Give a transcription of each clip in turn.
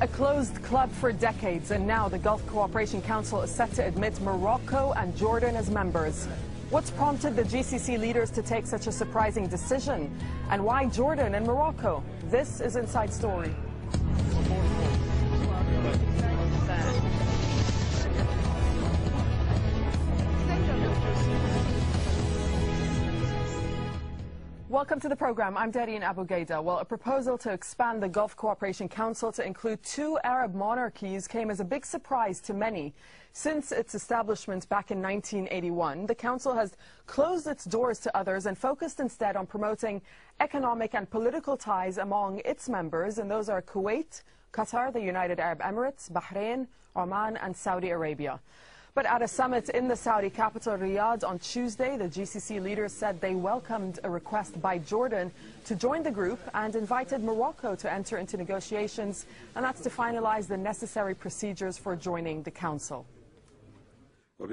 A closed club for decades, and now the Gulf Cooperation Council is set to admit Morocco and Jordan as members. What's prompted the GCC leaders to take such a surprising decision? And why Jordan and Morocco? This is Inside Story. Welcome to the program. I'm Darine Abu Gaida. Well, a proposal to expand the Gulf Cooperation Council to include 2 Arab monarchies came as a big surprise to many. Since its establishment back in 1981, the Council has closed its doors to others and focused instead on promoting economic and political ties among its members, and those are Kuwait, Qatar, the United Arab Emirates, Bahrain, Oman, and Saudi Arabia. But at a summit in the Saudi capital, Riyadh, on Tuesday, the GCC leaders said they welcomed a request by Jordan to join the group and invited Morocco to enter into negotiations, and that's to finalize the necessary procedures for joining the council. At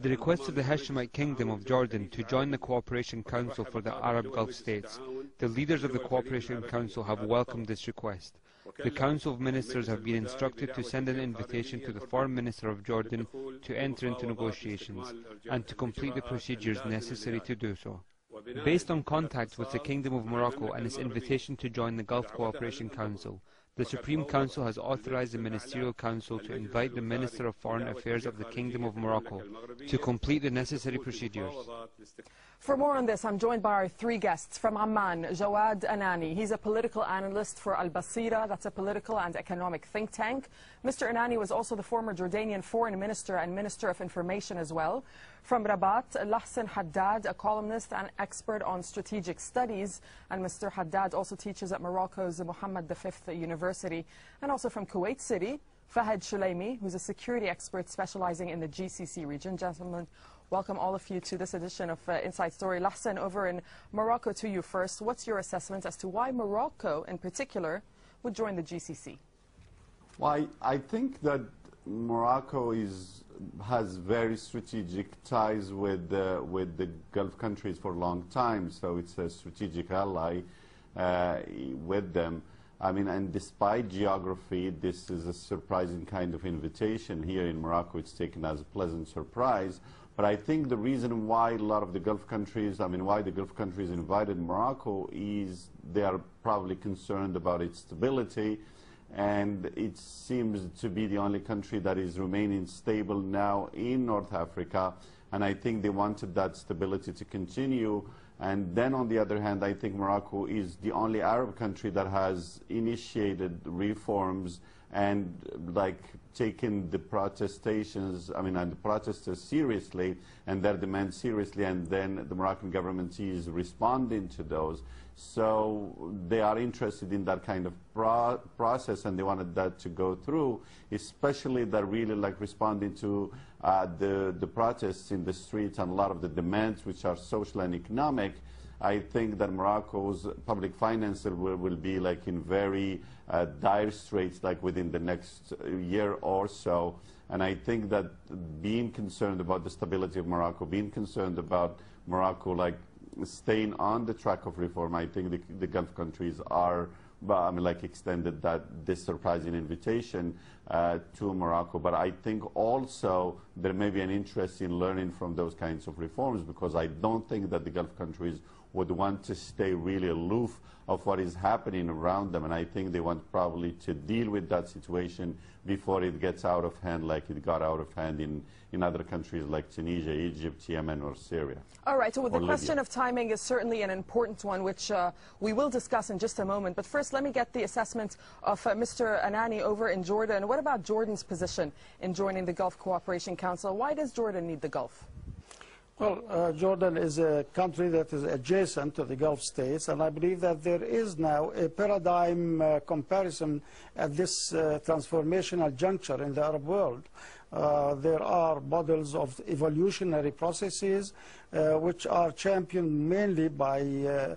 the request of the Hashemite Kingdom of Jordan to join the Cooperation Council for the Arab Gulf States, the leaders of the Cooperation Council have welcomed this request. The Council of Ministers have been instructed to send an invitation to the Foreign Minister of Jordan to enter into negotiations and to complete the procedures necessary to do so. Based on contacts with the Kingdom of Morocco and its invitation to join the Gulf Cooperation Council, the Supreme Council has authorized the Ministerial Council to invite the Minister of Foreign Affairs of the Kingdom of Morocco to complete the necessary procedures. For more on this, I'm joined by our 3 guests. From Amman, Jawad Anani. He's a political analyst for Al Basira. That's a political and economic think tank. Mr. Anani was also the former Jordanian foreign minister and minister of information as well. From Rabat, Lahsan Haddad, a columnist and expert on strategic studies. And Mr. Haddad also teaches at Morocco's Mohammed V University. And also from Kuwait City, Fahad Shulaimi, who's a security expert specializing in the GCC region. Gentlemen, welcome all of you to this edition of Inside Story. Lahsan, over in Morocco, to you first. What's your assessment as to why Morocco, in particular, would join the GCC? Well, I think that Morocco has very strategic ties with the Gulf countries for a long time, so it's a strategic ally with them. I mean, and despite geography, this is a surprising kind of invitation. Here in Morocco, it's taken as a pleasant surprise. But I think the reason why a lot of the Gulf countries, why the Gulf countries invited Morocco is they are probably concerned about its stability. And it seems to be the only country that is remaining stable now in North Africa. And I think they wanted that stability to continue. And then on the other hand, I think Morocco is the only Arab country that has initiated reforms and taken the protestations, and the protesters seriously and their demands seriously, and then the Moroccan government is responding to those. So they are interested in that kind of process, and they wanted that to go through, especially that really responding to the protests in the streets and a lot of the demands which are social and economic. I think that Morocco's public finances will be in very dire straits within the next year or so. And I think that being concerned about the stability of Morocco, being concerned about Morocco staying on the track of reform, I think the Gulf countries are extended this surprising invitation to Morocco. But I think also there may be an interest in learning from those kinds of reforms, because I don't think that the Gulf countries would want to stay really aloof of what is happening around them. And I think they want probably to deal with that situation before it gets out of hand like it got out of hand in other countries like Tunisia, Egypt, Yemen, or Syria. All right, so the question of timing is certainly an important one, which we will discuss in just a moment. But first, let me get the assessment of Mr. Anani over in Jordan. What about Jordan's position in joining the Gulf Cooperation Council? Why does Jordan need the Gulf? Well, Jordan is a country that is adjacent to the Gulf states, and I believe that there is now a paradigm comparison at this transformational juncture in the Arab world. There are models of evolutionary processes which are championed mainly by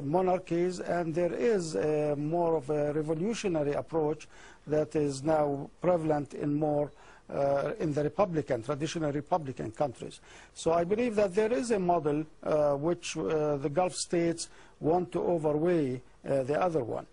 monarchies, and there is more of a revolutionary approach that is now prevalent in more in the traditional Republican countries. So I believe that there is a model which the Gulf states want to overweigh the other one.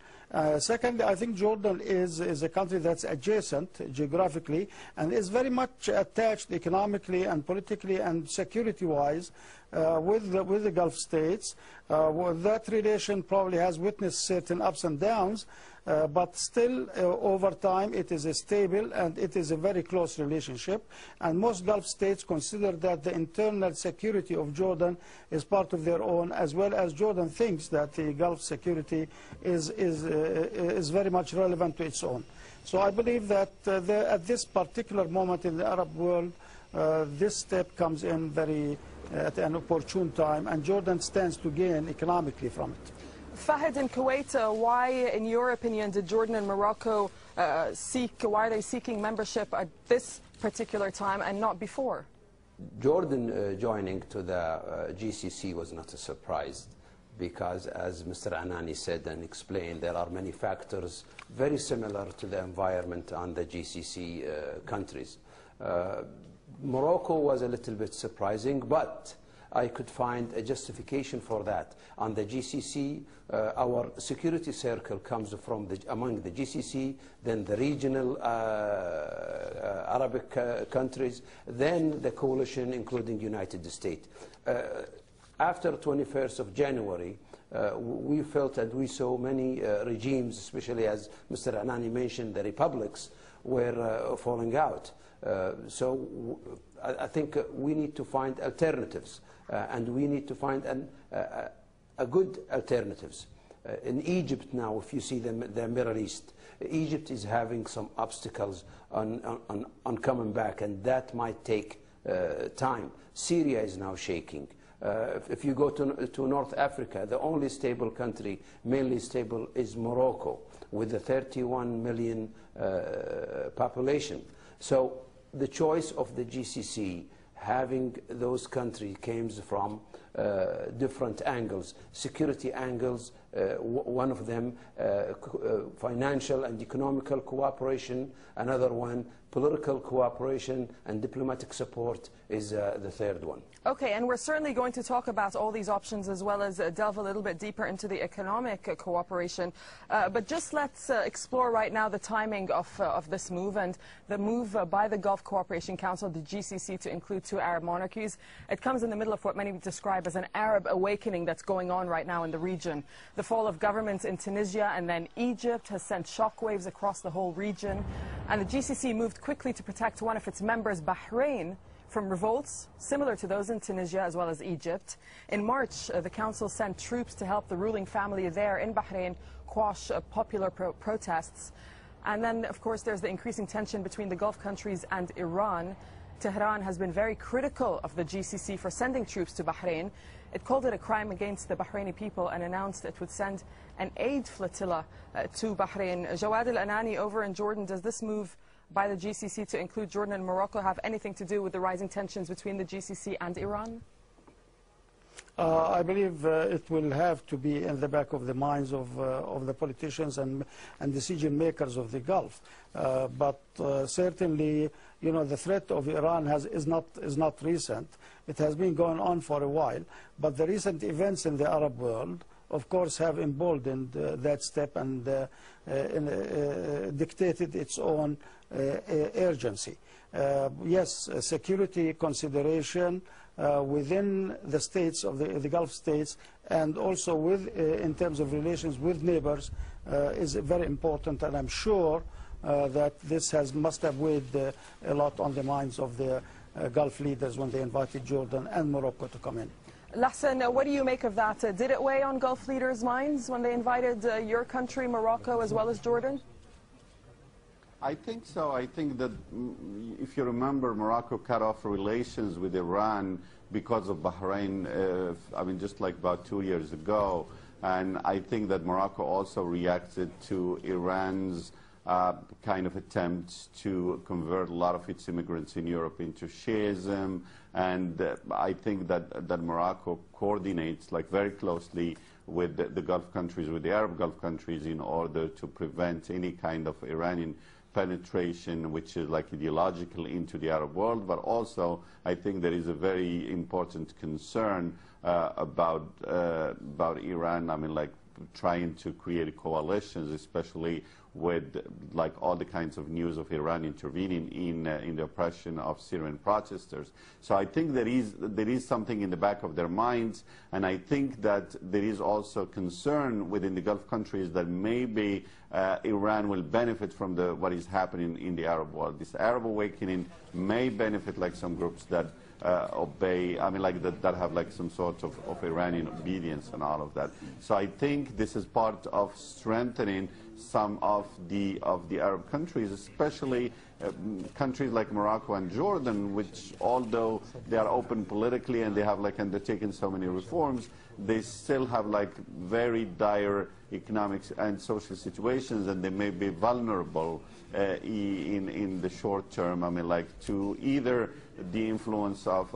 Secondly, I think Jordan is a country that's adjacent geographically and is very much attached economically and politically and security-wise with the Gulf states. That relation probably has witnessed certain ups and downs, but still over time it is stable and it is a very close relationship. And most Gulf states consider that the internal security of Jordan is part of their own, as well as Jordan thinks that the Gulf security is very much relevant to its own. So I believe that at this particular moment in the Arab world, this step comes in at an opportune time, and Jordan stands to gain economically from it. Fahad, in Kuwait, why, in your opinion, did Jordan and Morocco why are they seeking membership at this particular time and not before? Jordan joining to the GCC was not a surprise because, as Mr. Anani said and explained, there are many factors very similar to the environment on the GCC countries. Morocco was a little bit surprising, but I could find a justification for that. On the GCC, our security circle comes from among the GCC, then the regional Arabic countries, then the coalition, including United States. After 21st of January, we felt and we saw many regimes, especially as Mr. Anani mentioned, the republics were falling out. So I think we need to find alternatives, and we need to find a good alternatives. In Egypt now, if you see the Middle East, Egypt is having some obstacles on coming back, and that might take time. Syria is now shaking. If you go to North Africa, the only stable country, mainly stable, is Morocco, with a 31 million population. So the choice of the GCC, having those countries, came from different angles. Security angles, one of them financial and economical cooperation, another one political cooperation and diplomatic support is the third one. Okay, and we're certainly going to talk about all these options as well as delve a little bit deeper into the economic cooperation. But just let's explore right now the timing of this move and the move by the Gulf Cooperation Council, the GCC, to include two Arab monarchies. It comes in the middle of what many describe as an Arab awakening that's going on right now in the region. The fall of governments in Tunisia and then Egypt has sent shockwaves across the whole region. And the GCC moved quickly to protect one of its members, Bahrain, from revolts similar to those in Tunisia as well as Egypt. In March, the Council sent troops to help the ruling family there in Bahrain quash popular protests. And then, of course, there's the increasing tension between the Gulf countries and Iran. Tehran has been very critical of the GCC for sending troops to Bahrain. It called it a crime against the Bahraini people and announced it would send an aid flotilla to Bahrain. Jawad al-Anani over in Jordan, does this move by the GCC to include Jordan and Morocco have anything to do with the rising tensions between the GCC and Iran? I believe it will have to be in the back of the minds of the politicians and decision makers of the Gulf. But certainly, you know, the threat of Iran is not recent. It has been going on for a while. But the recent events in the Arab world, of course, have emboldened that step and dictated its own urgency. Yes, security consideration within the states of the Gulf states and also in terms of relations with neighbors is very important, and I'm sure that this must have weighed a lot on the minds of the Gulf leaders when they invited Jordan and Morocco to come in. Lahsen, what do you make of that? Did it weigh on Gulf leaders' minds when they invited your country, Morocco, as well as Jordan? I think so. I think that if you remember, Morocco cut off relations with Iran because of Bahrain, I mean, just like about 2 years ago. And I think that Morocco also reacted to Iran's kind of attempts to convert a lot of its immigrants in Europe into Shiism. And I think that Morocco coordinates like very closely with the Gulf countries, with the Arab Gulf countries, in order to prevent any kind of Iranian penetration, which is like ideological, into the Arab world. But also, I think there is a very important concern about Iran. I mean, like trying to create coalitions, especially with like all the kinds of news of Iran intervening in the oppression of Syrian protesters. So I think there is something in the back of their minds, and I think that there is also concern within the Gulf countries that maybe Iran will benefit from what is happening in the Arab world. This Arab awakening may benefit like some groups that obey, I mean, like that have like some sort of Iranian obedience and all of that. So I think this is part of strengthening some of the Arab countries, especially countries like Morocco and Jordan, which although they are open politically and they have like undertaken so many reforms, they still have like very dire economic and social situations, and they may be vulnerable in the short term. I mean, like to either the influence of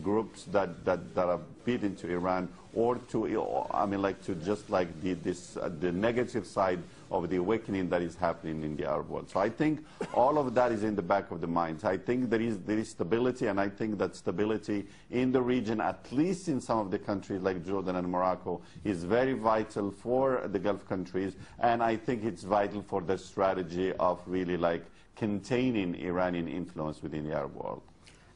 groups that are bid into Iran, or to, I mean, like to just like the negative side of the awakening that is happening in the Arab world. So I think all of that is in the back of the minds. I think there is stability, and I think that stability in the region, at least in some of the countries like Jordan and Morocco, is very vital for the Gulf countries, and I think it's vital for the strategy of really like containing Iranian influence within the Arab world.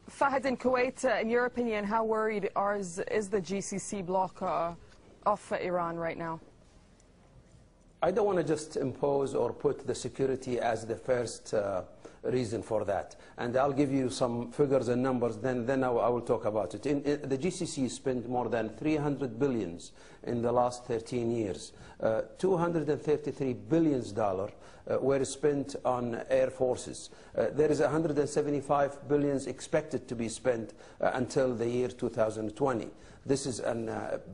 Fahad, in Kuwait, in your opinion, how worried is the GCC bloc of Iran right now? I don't want to just impose or put the security as the first reason for that. And I'll give you some figures and numbers, then I will talk about it. The GCC spent more than 300 billions in the last 13 years. $233 billion were spent on air forces. There is 175 billions expected to be spent until the year 2020. This is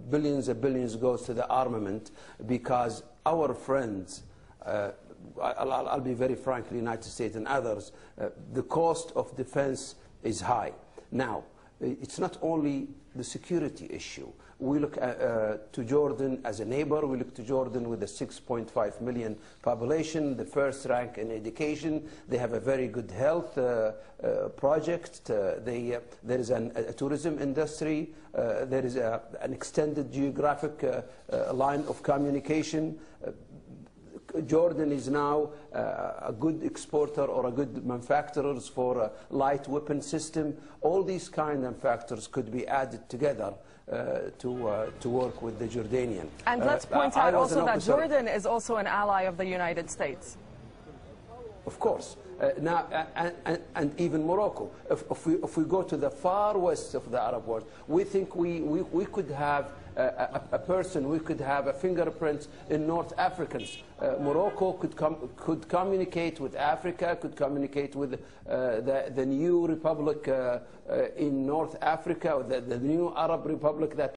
billions and billions goes to the armament, because our friends, I'll be very frank, the United States and others, the cost of defense is high. Now, it's not only the security issue. We look to Jordan as a neighbor. We look to Jordan with a 6.5 million population, the first rank in education. They have a very good health project. There is a tourism industry. There is an extended geographic line of communication. Jordan is now a good exporter or a good manufacturer for a light weapon system. All these kind of factors could be added together to work with the Jordanian. And let's point out also that Jordan is also an ally of the United States. Of course. Now, and even Morocco. If we go to the far west of the Arab world, we think we could have a person, we could have a fingerprint in North Africans. Morocco could communicate with Africa, could communicate with the new republic in North Africa, the new Arab Republic that